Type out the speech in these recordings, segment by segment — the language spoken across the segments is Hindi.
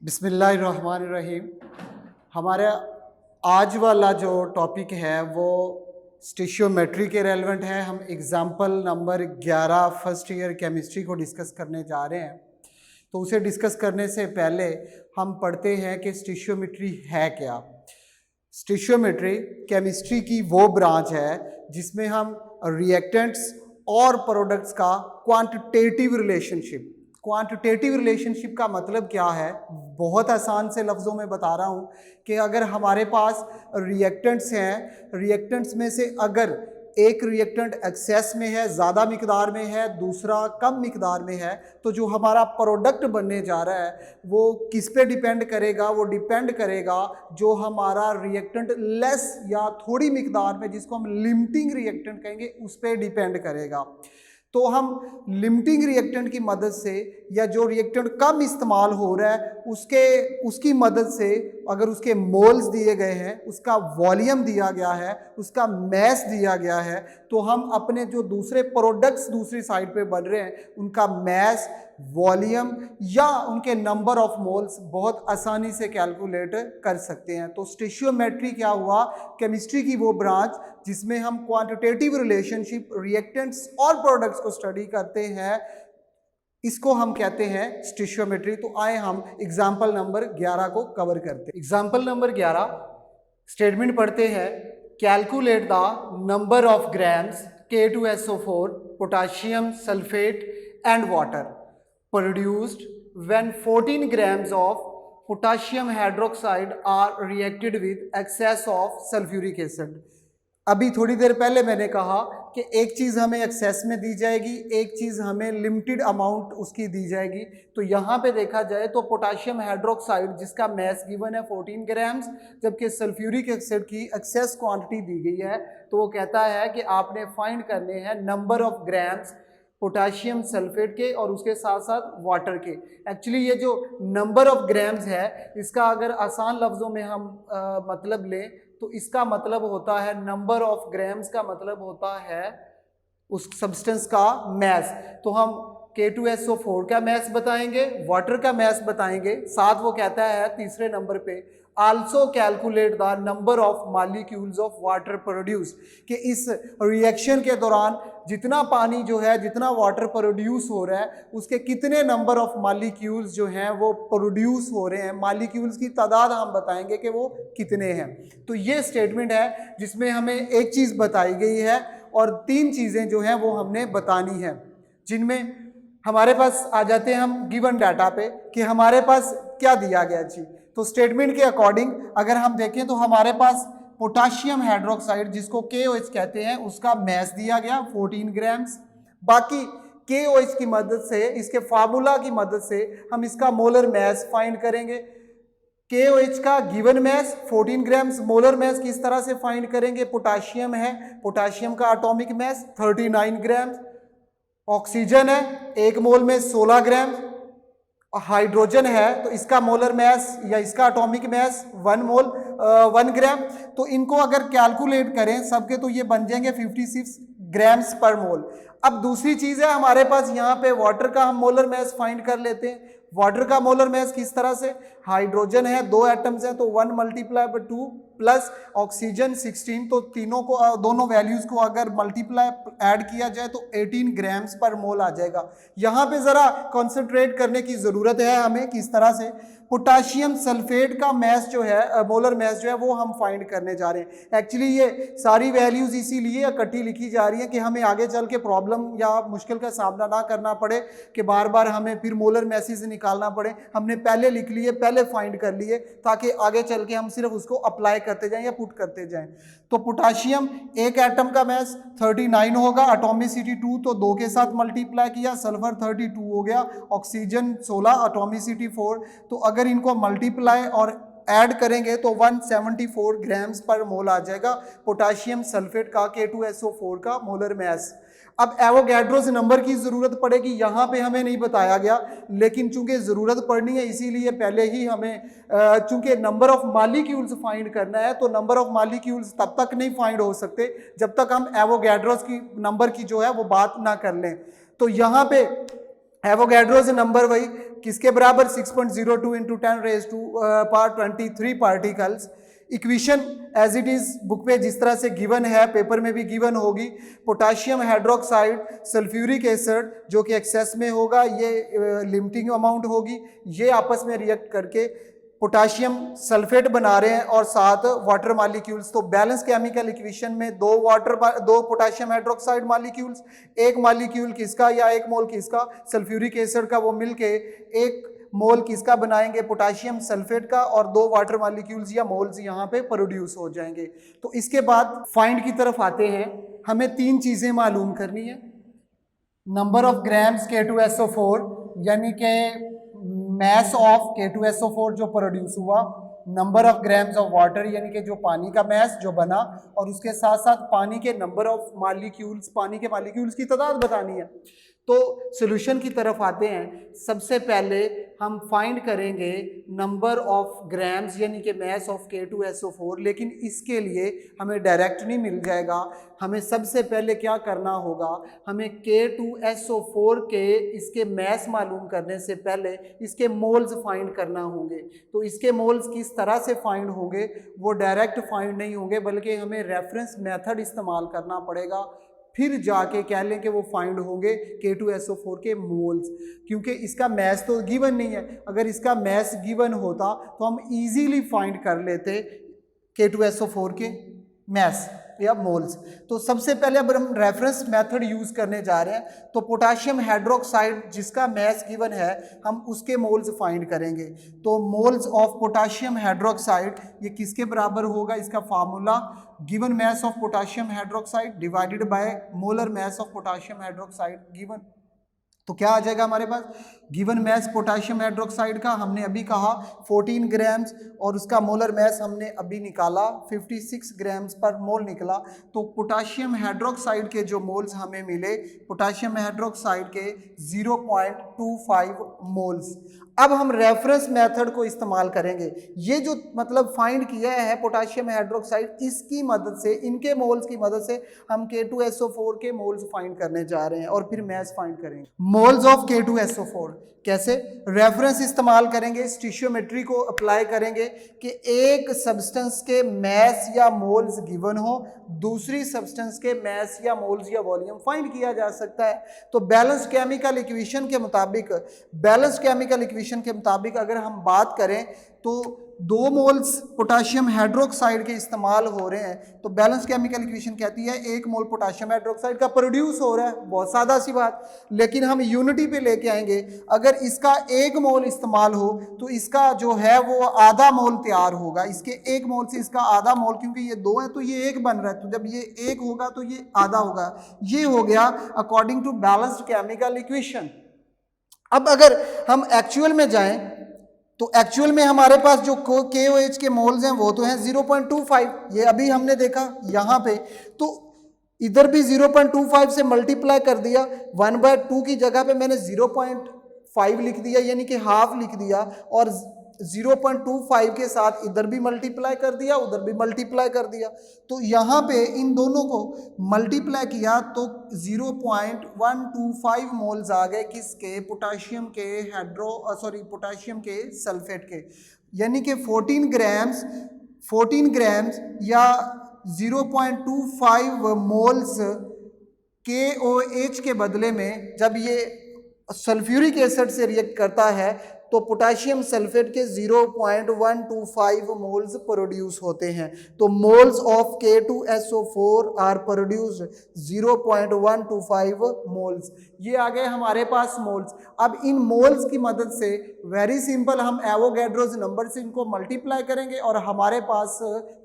बिस्मिल्लाहिर्रहमानिर्रहीम। हमारा आज वाला जो टॉपिक है वो स्टिशियोमेट्री के रेलेवेंट है। हम example number 11 first year chemistry को डिस्कस करने जा रहे हैं। तो उसे डिस्कस करने से पहले हम पढ़ते हैं कि स्टिशियोमेट्री है क्या। स्टिशियोमेट्री केमिस्ट्री की वो ब्रांच है जिसमें हम रिएक्टेंट्स और प्रोडक्ट्स का क्वांटिटेटिव रिलेशनशिप का मतलब क्या है, बहुत आसान से लफ्ज़ों में बता रहा हूँ कि अगर हमारे पास रिएक्टेंट्स हैं, रिएक्टेंट्स में से अगर एक रिएक्टेंट एक्सेस में है, ज़्यादा मिकदार में है, दूसरा कम मिकदार में है, तो जो हमारा प्रोडक्ट बनने जा रहा है वो किस पे डिपेंड करेगा? वो डिपेंड करेगा जो हमारा रिएक्टेंट लेस या थोड़ी मिकदार में, जिसको हम लिमिटिंग रिएक्टेंट कहेंगे, उस पर डिपेंड करेगा। तो हम लिमिटिंग रिएक्टेंट की मदद से या जो रिएक्टेंट कम इस्तेमाल हो रहा है उसकी मदद से, अगर उसके मोल्स दिए गए हैं, उसका वॉल्यूम दिया गया है, उसका मैस दिया गया है, तो हम अपने जो दूसरे प्रोडक्ट्स दूसरी साइड पे बन रहे हैं उनका मैस, वॉल्यूम या उनके नंबर ऑफ मोल्स बहुत आसानी से कैलकुलेट कर सकते हैं। तो स्टिशियोमेट्री क्या हुआ? केमिस्ट्री की वो ब्रांच जिसमें हम क्वांटिटेटिव रिलेशनशिप रिएक्टेंट्स और प्रोडक्ट्स को स्टडी करते हैं, इसको हम कहते हैं स्टिशियोमेट्री। तो आए हम एग्जाम्पल नंबर 11 को कवर करते हैं। एग्जाम्पल नंबर 11 स्टेटमेंट पढ़ते हैं, calculate the number of grams K2SO4 potassium sulphate and water produced when 14 grams of potassium hydroxide are reacted with excess of sulfuric acid। अभी थोड़ी देर पहले मैंने कहा कि एक चीज़ हमें एक्सेस में दी जाएगी, एक चीज़ हमें लिमिटेड अमाउंट उसकी दी जाएगी। तो यहाँ पे देखा जाए तो पोटाशियम हाइड्रोक्साइड जिसका मैस गिवन है 14 ग्राम्स, जबकि सल्फ्यूरिक एसिड की एक्सेस क्वांटिटी दी गई है। तो वो कहता है कि आपने फाइंड करने हैं number of grams potassium sulphate के और उसके साथ साथ वाटर के। एक्चुअली ये जो नंबर ऑफ ग्राम्स है, इसका अगर आसान लफ्ज़ों में हम मतलब लें तो इसका मतलब होता है, नंबर ऑफ ग्राम्स का मतलब होता है उस सब्सटेंस का मैस। तो हम K2SO4 का मैस बताएंगे, वाटर का मैस बताएंगे, साथ वो कहता है तीसरे नंबर पे also calculate the number of molecules of water produce, कि इस रिएक्शन के दौरान जितना पानी जो है, जितना वाटर प्रोड्यूस हो रहा है, उसके कितने नंबर ऑफ मॉलिक्यूल्स जो हैं वो प्रोड्यूस हो रहे हैं। मॉलिक्यूल्स की तादाद हम बताएंगे कि वो कितने हैं। तो ये स्टेटमेंट है जिसमें हमें एक चीज़ बताई गई है और तीन चीज़ें जो हैं वो हमने बतानी है, जिनमें हमारे पास आ जाते हैं हम गिवन डाटा पे कि हमारे पास क्या दिया गया जी। तो स्टेटमेंट के अकॉर्डिंग अगर हम देखें तो हमारे पास पोटाशियम हाइड्रोक्साइड जिसको KOH कहते हैं उसका मैस दिया गया 14 ग्राम्स। बाकी KOH की मदद से, इसके फार्मूला की मदद से हम इसका मोलर मैस फाइंड करेंगे। KOH का given mass 14 grams, molar mass किस तरह से फाइंड करेंगे? पोटाशियम है, पोटाशियम का एटॉमिक मैस 39 ग्राम्स, ऑक्सीजन है 1 मोल में 16 ग्राम, हाइड्रोजन है तो इसका मोलर मैस या इसका एटॉमिक मैस 1 ग्राम। तो इनको अगर कैलकुलेट करें सबके तो ये बन जाएंगे 56 ग्राम्स पर मोल। अब दूसरी चीज़ है, हमारे पास यहाँ पे वाटर का हम मोलर मैस फाइंड कर लेते हैं। वाटर का मोलर मैस किस तरह से? हाइड्रोजन है, 2 एटम्स हैं तो 1 × 2 प्लस ऑक्सीजन 16, तो तीनों को, दोनों वैल्यूज को अगर मल्टीप्लाई ऐड किया जाए तो 18 ग्राम्स पर मोल आ जाएगा। यहाँ पे ज़रा कॉन्सेंट्रेट करने की ज़रूरत है हमें, किस तरह से पोटाशियम सल्फेट का मैस जो है, मोलर मैस जो है वो हम फाइंड करने जा रहे हैं। एक्चुअली ये सारी वैल्यूज़ इसीलिए इकट्ठी लिखी जा रही है कि हमें आगे चल के प्रॉब्लम या मुश्किल का सामना ना करना पड़े कि बार बार हमें फिर मोलर मैसेज निकालना पड़े। हमने पहले लिख लिए, पहले फाइंड कर लिए, ताकि आगे चल के हम सिर्फ उसको अप्लाई करते जाएं या पुट करते जाएं। तो पोटाशियम एक एटम का मैस 39 होगा, एटॉमिसिटी 2 तो 2 के साथ मल्टीप्लाई किया, सल्फर 32 हो गया, ऑक्सीजन 16, एटॉमिसिटी 4। तो अगर इनको मल्टीप्लाई और ऐड करेंगे तो 174 ग्राम्स पर मोल आ जाएगा पोटाशियम सल्फेट का K2SO4 का मोलर मैस। अब एवोगैड्रोस नंबर की ज़रूरत पड़ेगी, यहाँ पे हमें नहीं बताया गया, लेकिन चूंकि ज़रूरत पड़नी है इसीलिए पहले ही हमें, चूंकि नंबर ऑफ मॉलिक्यूल्स फाइंड करना है, तो नंबर ऑफ मॉलिक्यूल्स तब तक नहीं फाइंड हो सकते जब तक हम एवोगैड्रोस की नंबर की जो है वो बात ना कर लें। तो यहाँ पे एवोगैड्रोज नंबर वही किसके बराबर 6.02 into 10⁻23 particles. Equation as it is book पे जिस तरह से गिवन है पेपर में भी गिवन होगी। पोटाशियम हाइड्रोक्साइड सल्फ्यूरिक एसिड जो कि एक्सेस में होगा, ये लिमिटिंग अमाउंट होगी, ये आपस में रिएक्ट करके पोटाशियम सल्फेट बना रहे हैं और साथ वाटर मॉलिक्यूल्स। तो बैलेंस केमिकल इक्वेशन में दो पोटाशियम हाइड्रोक्साइड मॉलिक्यूल्स, एक मॉलिक्यूल किसका या एक मोल किसका सल्फ्यूरिक एसिड का, वो मिलके एक मोल किसका बनाएंगे पोटाशियम सल्फेट का, और दो वाटर मॉलिक्यूल्स या मोल्स यहाँ पे प्रोड्यूस हो जाएंगे। तो इसके बाद फाइंड की तरफ आते हैं। हमें तीन चीजें मालूम करनी है। नंबर ऑफ ग्राम्स K2SO4 यानी कि मैस ऑफ K2SO4 जो प्रोड्यूस हुआ, number of grams of water यानी कि जो पानी का मैस जो बना, और उसके साथ साथ पानी के नंबर ऑफ मॉलिक्यूल्स, पानी के मॉलिक्यूल्स की तादाद बतानी है। तो सॉल्यूशन की तरफ आते हैं। सबसे पहले हम फाइंड करेंगे नंबर ऑफ ग्राम्स यानी कि मैस ऑफ K2SO4, लेकिन इसके लिए हमें डायरेक्ट नहीं मिल जाएगा। हमें सबसे पहले क्या करना होगा, हमें K2SO4 के इसके मैस मालूम करने से पहले इसके मोल्स फाइंड करना होंगे। तो इसके मोल्स किस तरह से फाइंड होंगे, वो डायरेक्ट फाइंड नहीं होंगे, बल्कि हमें रेफरेंस मेथड इस्तेमाल करना पड़ेगा, फिर जाके कह लें कि वो फाइंड होंगे K2SO4 के मोल्स, क्योंकि इसका मैस तो गिवन नहीं है। अगर इसका मैस गिवन होता तो हम इजीली फाइंड कर लेते K2SO4 के मैस या मोल्स। तो सबसे पहले अब हम रेफरेंस मेथड यूज करने जा रहे हैं। तो पोटाशियम हाइड्रोक्साइड जिसका मैस गिवन है, हम उसके मोल्स फाइंड करेंगे। तो मोल्स ऑफ पोटाशियम हाइड्रोक्साइड ये किसके बराबर होगा, इसका formula given mass of potassium hydroxide divided by molar mass of potassium hydroxide given. तो क्या आ जाएगा हमारे पास, गिवन मैस पोटाशियम हाइड्रोक्साइड का हमने अभी कहा 14 ग्राम्स, और उसका मोलर मैस हमने अभी निकाला 56 ग्राम्स पर मोल निकला। तो पोटाशियम हाइड्रोक्साइड के जो मोल्स हमें मिले, पोटाशियम हाइड्रोक्साइड के 0.25 मोल्स। अब हम रेफरेंस मेथड को इस्तेमाल करेंगे। ये जो मतलब फाइंड किया है पोटाशियम हाइड्रोक्साइड, इसकी मदद से, इनके मोल्स की मदद से हम K2SO4 के मोल्स फाइंड करने जा रहे हैं और फिर मैस फाइंड करेंगे। मोल्स ऑफ K2SO4 कैसे, रेफरेंस इस्तेमाल करेंगे, स्टिशियोमेट्री को अप्लाई करेंगे कि एक सब्सटेंस के मैस या मोल्स गिवन हो, दूसरी सब्सटेंस के मैस या मोल्स या वॉल्यूम फाइंड किया जा सकता है। तो बैलेंस केमिकल इक्वेशन के मुताबिक अगर हम बात करें तो 2 मोल्स पोटाशियम हाइड्रोक्साइड के इस्तेमाल हो रहे हैं। तो बैलेंस केमिकल इक्वेशन कहती है 1 मोल पोटाशियम हाइड्रोक्साइड का प्रोड्यूस हो रहा है, बहुत सादा सी बात। लेकिन हम यूनिटी पे लेके आएंगे, अगर इसका 1 मोल इस्तेमाल हो तो इसका जो है वो आधा मोल तैयार होगा, इसके 1 मोल से इसका आधा मोल, क्योंकि ये 2 है तो ये 1 बन रहा है, तो जब ये 1 होगा तो ये आधा होगा। ये हो गया according to balanced chemical equation. अब अगर हम एक्चुअल में जाएं तो एक्चुअल में हमारे पास जो KOH के मोल्स हैं वो तो हैं 0.25, ये अभी हमने देखा यहाँ पे। तो इधर भी 0.25 से मल्टीप्लाई कर दिया, 1/2 की जगह पे मैंने 0.5 लिख दिया, यानी कि हाफ लिख दिया, और 0.25 के साथ इधर भी मल्टीप्लाई कर दिया, उधर भी मल्टीप्लाई कर दिया। तो यहाँ पे इन दोनों को मल्टीप्लाई किया तो 0.125 मोल्स आ गए किसके, पोटाशियम के सल्फेट के, यानी कि 14 ग्राम्स या 0.25 मोल्स KOH के बदले में जब ये सल्फ्यूरिक एसिड से रिएक्ट करता है तो पोटाशियम सल्फेट के 0.125 मोल्स प्रोड्यूस होते हैं। तो moles of K2SO4 are produced 0.125 moles. ये आ गए हमारे पास मोल्स। अब इन मोल्स की मदद से वेरी सिंपल हम एवोगैड्रोज नंबर से इनको मल्टीप्लाई करेंगे और हमारे पास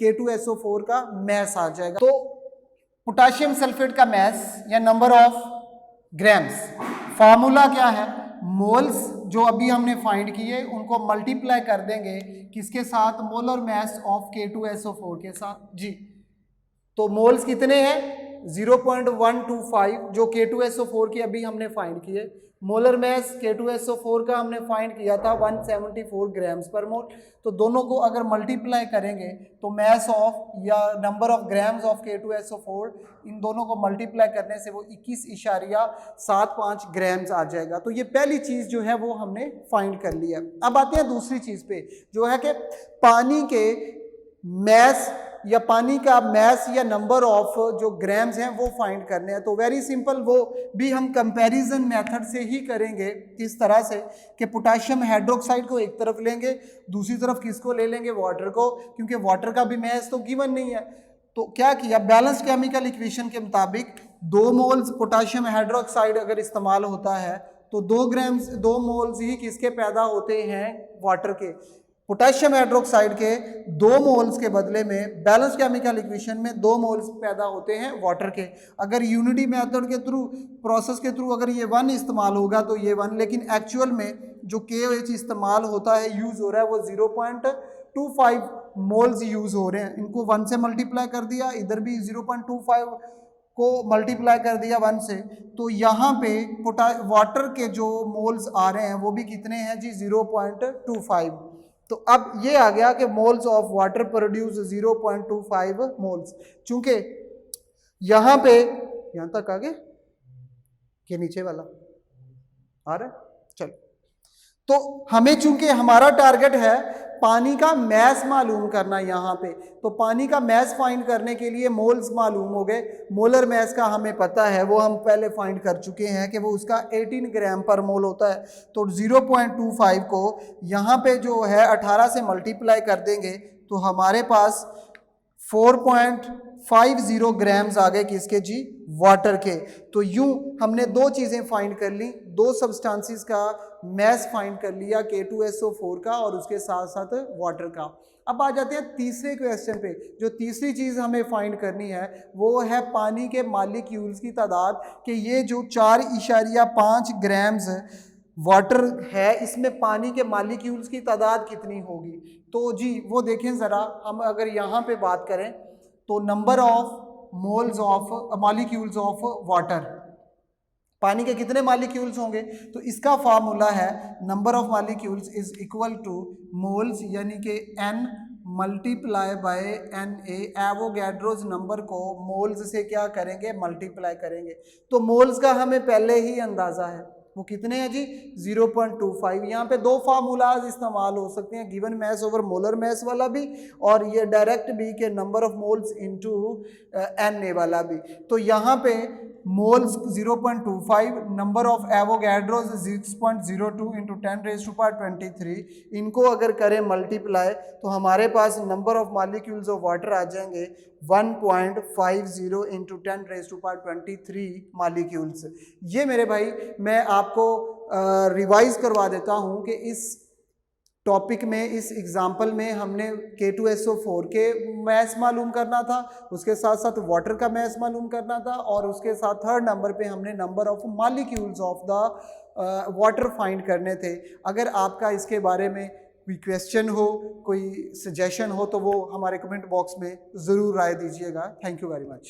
K2SO4 का मैस आ जाएगा। तो पोटाशियम सल्फेट का मैस या नंबर ऑफ ग्राम्स, फार्मूला क्या है, मोल्स जो अभी हमने फाइंड किए उनको मल्टीप्लाई कर देंगे किसके साथ, मोलर मैस ऑफ K2SO4 के साथ जी। तो मोल्स कितने हैं 0.125 जो K2SO4 की अभी हमने फाइंड किए, मोलर मैस K2SO4 का हमने फाइंड किया था 174 ग्राम्स पर मोल। तो दोनों को अगर मल्टीप्लाई करेंगे तो मैस ऑफ या number of grams of K2SO4 इन दोनों को मल्टीप्लाई करने से वो 21.75 ग्राम्स आ जाएगा। तो ये पहली चीज़ जो है वो हमने फाइंड कर लिया। अब आते हैं दूसरी चीज़ पे, जो है कि पानी के मैस या पानी का मैस या नंबर ऑफ जो ग्राम्स हैं वो फाइंड करने हैं। तो वेरी सिंपल, वो भी हम कंपैरिजन मेथड से ही करेंगे, इस तरह से कि पोटेशियम हाइड्रोक्साइड को एक तरफ लेंगे, दूसरी तरफ किसको ले लेंगे, वाटर को, क्योंकि वाटर का भी मैस तो गिवन नहीं है। तो क्या किया, बैलेंस केमिकल इक्वेशन के मुताबिक 2 मोल्स पोटेशियम हाइड्रोक्साइड अगर इस्तेमाल होता है तो 2 मोल्स ही किसके पैदा होते हैं, वाटर के। पोटेशियम हाइड्रोक्साइड के 2 मोल्स के बदले में बैलेंस केमिकल इक्वेशन में 2 मोल्स पैदा होते हैं वाटर के। अगर यूनिटी मेथड के थ्रू, प्रोसेस के थ्रू अगर ये 1 इस्तेमाल होगा तो ये 1, लेकिन एक्चुअल में जो KOH इस्तेमाल होता है, यूज़ हो रहा है, वो 0.25 मोल्स यूज़ हो रहे हैं। इनको 1 से मल्टीप्लाई कर दिया, इधर भी 0.25 को मल्टीप्लाई कर दिया 1 से, तो यहाँ पे वाटर के जो मोल्स आ रहे हैं वो भी कितने हैं जी, 0.25। तो अब ये आ गया कि moles of water produce 0.25 moles. चूंकि यहाँ पे, यहाँ तक आगे के नीचे वाला आ रहा है, चलो, तो हमें चूंकि हमारा टारगेट है पानी का मैस मालूम करना यहाँ पे, तो पानी का मैस फाइंड करने के लिए मोल्स मालूम हो गए। मोलर मैस का हमें पता है, वो हम पहले फाइंड कर चुके हैं कि वो उसका 18 ग्राम पर मोल होता है। तो 0.25 को यहाँ पे जो है 18 से मल्टीप्लाई कर देंगे तो हमारे पास 4.50 ग्राम्स आ गए, किसके जी, वाटर के। तो यूं हमने 2 चीज़ें फाइंड कर ली, 2 सब्सटेंसेस का मैस फाइंड कर लिया, K2SO4 का और उसके साथ साथ वाटर का। अब आ जाते हैं तीसरे क्वेश्चन पे। जो तीसरी चीज़ हमें फाइंड करनी है वो है पानी के मॉलिक्यूल्स की तादाद, कि ये जो 4.5 ग्राम्स वाटर है, इसमें पानी के मॉलिक्यूल्स की तादाद कितनी होगी। तो जी वो देखें ज़रा, हम अगर यहाँ पे बात करें तो number of moles of molecules of water, पानी के कितने मॉलिक्यूल्स होंगे, तो इसका फार्मूला है number of molecules is equal two moles, यानी कि N multiply by Na। Avogadro's number को मोल्स से क्या करेंगे, मल्टीप्लाई करेंगे। तो मोल्स का हमें पहले ही अंदाज़ा है, वो कितने हैं जी, 0.25। यहाँ पे 2 फार्मूलाज इस्तेमाल हो सकते हैं, given mass over molar mass वाला भी, और ये डायरेक्ट भी के number of moles into Na वाला भी। तो यहाँ पे moles 0.25, number of Avogadro's 6.02 into 10⁻23। इनको अगर करें मल्टीप्लाई तो हमारे पास number of molecules of water आ जाएंगे 1.50 इंटू 10⁻23 मॉलिक्यूल्स। ये मेरे भाई मैं आपको रिवाइज करवा देता हूँ कि इस टॉपिक में, इस एग्जाम्पल में हमने K2SO4 के मैस मालूम करना था, उसके साथ साथ वाटर का मैस मालूम करना था, और उसके साथ थर्ड नंबर पे हमने number of molecules of the water find करने थे। अगर आपका इसके बारे में कोई क्वेश्चन हो, कोई सजेशन हो, तो वो हमारे कमेंट बॉक्स में ज़रूर राय दीजिएगा। Thank you very much.